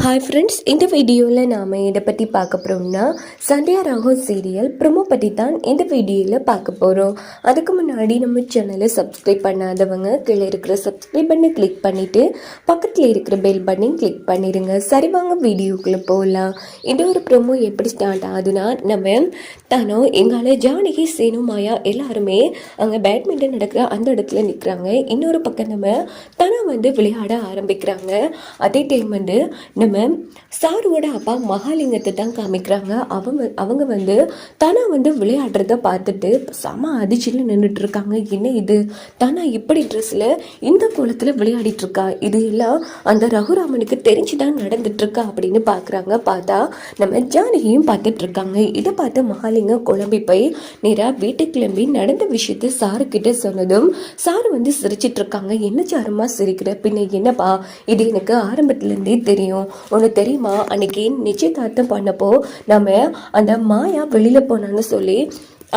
Hi friends, இந்த வீடியோவில் நாம் இதை பற்றி பார்க்க போகிறோம்னா சந்தியா ராகம் சீரியல் ப்ரொமோ பற்றி தான் இந்த வீடியோவில் பார்க்க போகிறோம். அதுக்கு முன்னாடி நம்ம சேனலை சப்ஸ்கிரைப் பண்ணாதவங்க கீழே இருக்கிற சப்ஸ்கிரைப் பண்ணி கிளிக் பண்ணிவிட்டு பக்கத்தில் இருக்கிற பெல் பட்டனை கிளிக் பண்ணிடுங்க. சரி, வாங்க வீடியோக்குள்ளே போகலாம். இந்த ஒரு ப்ரொமோ எப்படி ஸ்டார்ட் ஆகுதுன்னா, நம்ம தானோ எங்கால ஜானகி சேனு மாயா எல்லாருமே அங்கே பேட்மிண்டன் நடக்கிற அந்த இடத்துல நிற்கிறாங்க. இன்னொரு பக்கம் நம்ம தானா விளையாட ஆரம்பிக்கிறாங்க. அதே டைம் நம்ம சாருவோட அப்பா மகாலிங்கத்தை தான் காமிக்கிறாங்க. அவங்க தானா விளையாடுறத பார்த்துட்டு செம அதிர்ச்சியில் நின்றுட்டு இருக்காங்க. என்ன இது, தானா இப்படி ட்ரெஸ்ல இந்த கோலத்தில் விளையாடிட்டு இருக்கா, இது எல்லாம் அந்த ரகுராமனுக்கு தெரிஞ்சுதான் நடந்துட்டு இருக்கா அப்படின்னு பார்க்குறாங்க. பார்த்தா நம்ம ஜானகியும் பார்த்துட்டு இருக்காங்க. இதை பார்த்து மகாலிங்கம் குழம்பி போய் நேராக வீட்டுக்கு கிளம்பி நடந்த விஷயத்த சாரு கிட்ட சொன்னதும் சாரு சிரிச்சிட்டு இருக்காங்க. என்ன சாருமா சிரிக்கிற, பின்ன என்னப்பா, இது எனக்கு ஆரம்பத்துலேருந்தே தெரியும். ஒன்று தெரியுமா, அன்னைக்கு நிச்சயதார்த்தம் பண்ணப்போ நம்ம அந்த மாயா வெளியில் போனான்னு சொல்லி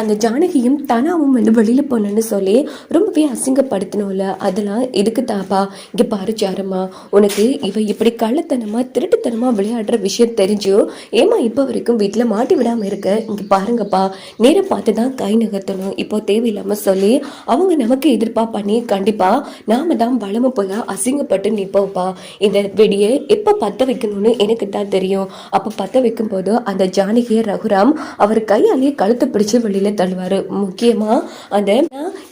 அந்த ஜானகியும் தானாவும் வெளியில் போனேன்னு சொல்லி ரொம்பவே அசிங்கப்படுத்தினோம்ல, அதெல்லாம் எதுக்கு தாப்பா? இங்கே பாரு சாரம்மா, உனக்கு இவ இப்படி கள்ளத்தனமாக திருட்டுத்தனமாக விளையாடுற விஷயம் தெரிஞ்சோ ஏமா இப்போ வரைக்கும் வீட்டில் மாட்டி விடாமல் இருக்க? இங்கே பாருங்கப்பா, நேராக பார்த்து தான் கை நகர்த்தணும். இப்போ தேவையில்லாமல் சொல்லி அவங்க நமக்கு எதிர்ப்பாக பண்ணி கண்டிப்பாக நாம தான் வளம போல அசிங்கப்பட்டு நிற்போம்ப்பா. இந்த வெடியை எப்போ பற்ற வைக்கணும்னு எனக்கு தான் தெரியும். அப்போ பற்ற வைக்கும்போது அந்த ஜானகியை ரகுராம் அவர் கையாலேயே கழுத்தை பிடிச்சி வெளியில் தள்ளுவாரு. முக்கியமா அந்த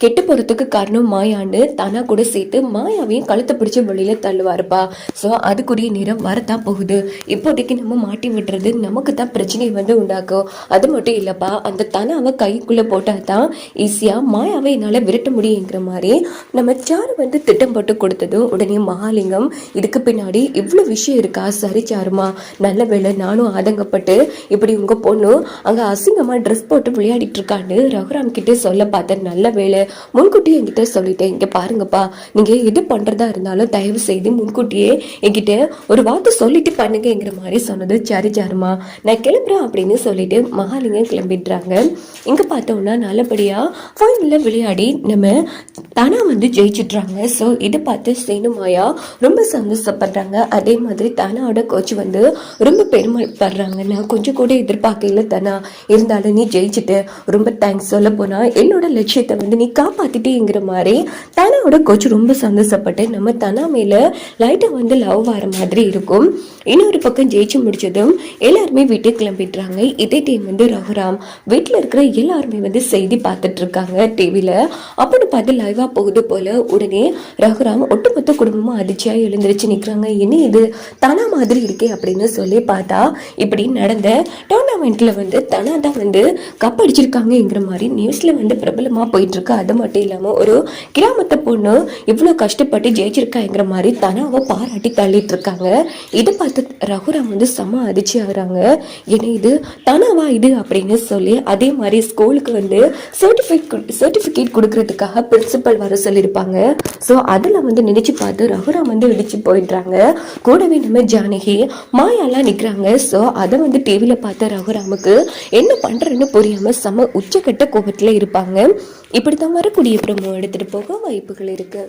கெட்டு போறதுக்கு காரணம் மாயான்னு தானா கூட சேர்த்து மாயாவையும் கழுத்தை பிடிச்சு வெளியில தள்ளுவாருப்பா. ஸோ அதுக்குரிய நேரம் வரத்தான் போகுது. இப்போதைக்கு நம்ம மாட்டி விடுறது நமக்கு தான் பிரச்சனையை உண்டாக்கும். அது மட்டும் இல்லப்பா, அந்த தானாவை கைக்குள்ள போட்டா தான் ஈஸியா மாயாவை என்னால விரட்ட முடியுங்கிற மாதிரி நம்ம சாரு திட்டம் போட்டு கொடுத்ததும் உடனே மகாலிங்கம் இதுக்கு பின்னாடி இவ்வளவு விஷயம் இருக்கா? சரி சாருமா, நல்ல வேலை, நானும் ஆதங்கப்பட்டு இப்படி உங்க பொண்ணு அங்க அசிங்கமா ட்ரெஸ் போட்டு விளையாடிட்டு இருக்கான்னு ரகுராம் கிட்ட சொல்ல பார்த்தேன். நல்ல வேலை, முன்கூட்டியே என்கிட்ட சொல்லிட்டேன். இங்க பாருங்கப்பா, நீங்க எது பண்றதா இருந்தாலும் தயவு செய்து முன்கூட்டியே என்கிட்ட ஒரு வார்த்தை சொல்லிட்டு பண்ணுங்கிற மாதிரி சொன்னது. சரி சாருமா, நான் கிளம்புறேன் அப்படின்னு சொல்லிட்டு மகாலிங்கம் கிளம்பிடுறாங்க. இங்க பார்த்தோம்னா நல்லபடியா ஃபைனல்ல விளையாடி நம்ம தானா ஜெயிச்சுட்றாங்க. ஸோ இதை பார்த்து சேனுமாயா ரொம்ப சந்தோஷப்படுறாங்க. அதே மாதிரி தானாவோட கோச் ரொம்ப பெருமைப்படுறாங்க. நான் கொஞ்சம் கூட எதிர்பார்க்கல தானா, இருந்தாலும் நீ ஜெயிச்சுட்டு ரொம்ப தேங்க்ஸ். சொல்ல போனா என்னோட லட்சியத்தை நீ காப்பாத்திட்டேங்கிற மாதிரி தானாவோட கோச் ரொம்ப சந்தோஷப்பட்டு நம்ம தானா மேல லைட்டா லவ் வர மாதிரி இருக்கும். இன்னொரு பக்கம் ஜெயிச்சு முடிச்சதும் எல்லாருமே வீட்டுக்கு கிளம்பிடுறாங்க. இதே டைம் ரகுராம் வீட்டுல இருக்கிற எல்லாருமே செய்தி பார்த்துட்டு இருக்காங்க டிவில. அப்படின்னு பார்த்து லைவா போகுது போல உடனே ரகுராம் ஒட்டுமொத்த குடும்பமும் அதிர்ச்சியா எழுந்திருச்சு நிக்கிறாங்க. என்ன இது தானா மாதிரி இருக்கே அப்படின்னு சொல்லி பார்த்தா இப்படி நடந்த டோர்னாமெண்ட்ல தானா தான் கப் அடிச்சிருக்காங்கிற மாதிரி நியூஸ்ல பிரபலமா போயிட்டு இருக்கு. அது மட்டும் இல்லாம ஒரு கிராமத்தை பொண்ணு இவ்வளவு கஷ்டப்பட்டு ஜெயிச்சிருக்காங்கிற மாதிரி தானாவை பாராட்டி தள்ளிட்டு இருக்காங்க. இதை பார்த்து ரகுராம் செம அதிர்ச்சி ஆகுறாங்க. ஏன்னா இது தானாவா இது அப்படின்னு சொல்லி அதே மாதிரி ஸ்கூலுக்கு சர்டிபிகேட் கொடுக்கறதுக்காக பிரின்சிபல் வர சொல்லியிருப்பாங்க. ஸோ அதில் நினைச்சு பார்த்து ரகுராம் இடிச்சு போயிடுறாங்க. கூடவே நம்ம ஜானகி மாயாலாம் நிற்கிறாங்க. ஸோ அதை டிவியில் பார்த்த ரகுராமுக்கு என்ன பண்றேன்னு புரியாம செம உச்சக்கட்ட கோபத்தில் இருப்பாங்க. இப்படித்தான் வரக்கூடிய ப்ரோமோ எடுத்துட்டு போக வாய்ப்புகள் இருக்கு.